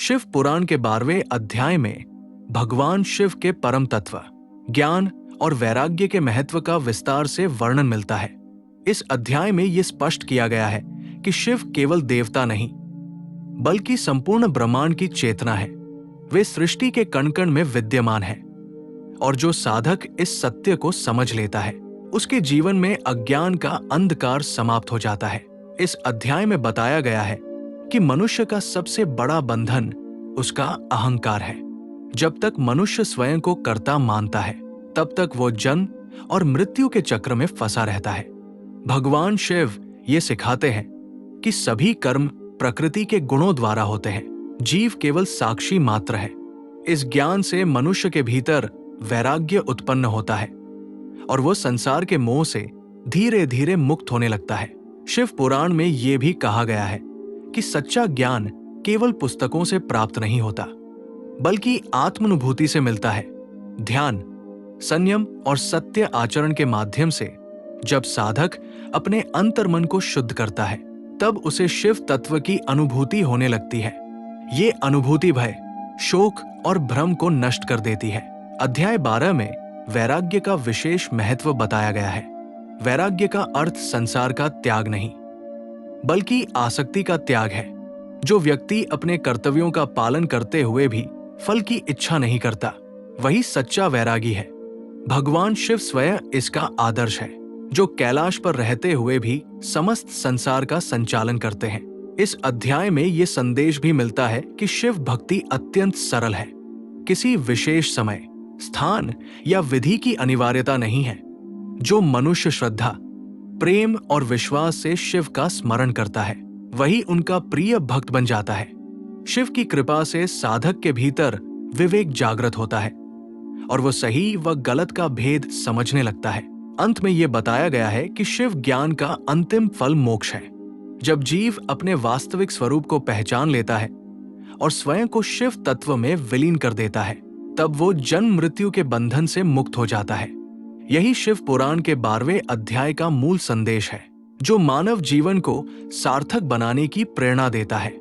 शिव पुराण के 12वें अध्याय में भगवान शिव के परम तत्व, ज्ञान और वैराग्य के महत्व का विस्तार से वर्णन मिलता है। इस अध्याय में यह स्पष्ट किया गया है कि शिव केवल देवता नहीं, बल्कि संपूर्ण ब्रह्मांड की चेतना है। वे सृष्टि के कण कण में विद्यमान है और जो साधक इस सत्य को समझ लेता है, उसके जीवन में अज्ञान का अंधकार समाप्त हो जाता है। इस अध्याय में बताया गया है कि मनुष्य का सबसे बड़ा बंधन उसका अहंकार है। जब तक मनुष्य स्वयं को कर्ता मानता है, तब तक वो जन्म और मृत्यु के चक्र में फंसा रहता है। भगवान शिव ये सिखाते हैं कि सभी कर्म प्रकृति के गुणों द्वारा होते हैं, जीव केवल साक्षी मात्र है। इस ज्ञान से मनुष्य के भीतर वैराग्य उत्पन्न होता है और वो संसार के मोह से धीरे धीरे मुक्त होने लगता है। शिव पुराण में ये भी कहा गया है कि सच्चा ज्ञान केवल पुस्तकों से प्राप्त नहीं होता, बल्कि आत्मानुभूति से मिलता है। ध्यान, संयम और सत्य आचरण के माध्यम से जब साधक अपने अंतर्मन को शुद्ध करता है, तब उसे शिव तत्व की अनुभूति होने लगती है। ये अनुभूति भय, शोक और भ्रम को नष्ट कर देती है। अध्याय 12 में वैराग्य का विशेष महत्व बताया गया है। वैराग्य का अर्थ संसार का त्याग नहीं, बल्कि आसक्ति का त्याग है। जो व्यक्ति अपने कर्तव्यों का पालन करते हुए भी फल की इच्छा नहीं करता, वही सच्चा वैरागी है। भगवान शिव स्वयं इसका आदर्श है, जो कैलाश पर रहते हुए भी समस्त संसार का संचालन करते हैं। इस अध्याय में ये संदेश भी मिलता है कि शिव भक्ति अत्यंत सरल है। किसी विशेष समय, स्थान या विधि की अनिवार्यता नहीं है। जो मनुष्य श्रद्धा, प्रेम और विश्वास से शिव का स्मरण करता है, वही उनका प्रिय भक्त बन जाता है। शिव की कृपा से साधक के भीतर विवेक जागृत होता है और वो सही व गलत का भेद समझने लगता है। अंत में ये बताया गया है कि शिव ज्ञान का अंतिम फल मोक्ष है। जब जीव अपने वास्तविक स्वरूप को पहचान लेता है और स्वयं को शिव तत्व में विलीन कर देता है, तब वो जन्म मृत्यु के बंधन से मुक्त हो जाता है। यही शिव पुराण के 12वें अध्याय का मूल संदेश है, जो मानव जीवन को सार्थक बनाने की प्रेरणा देता है।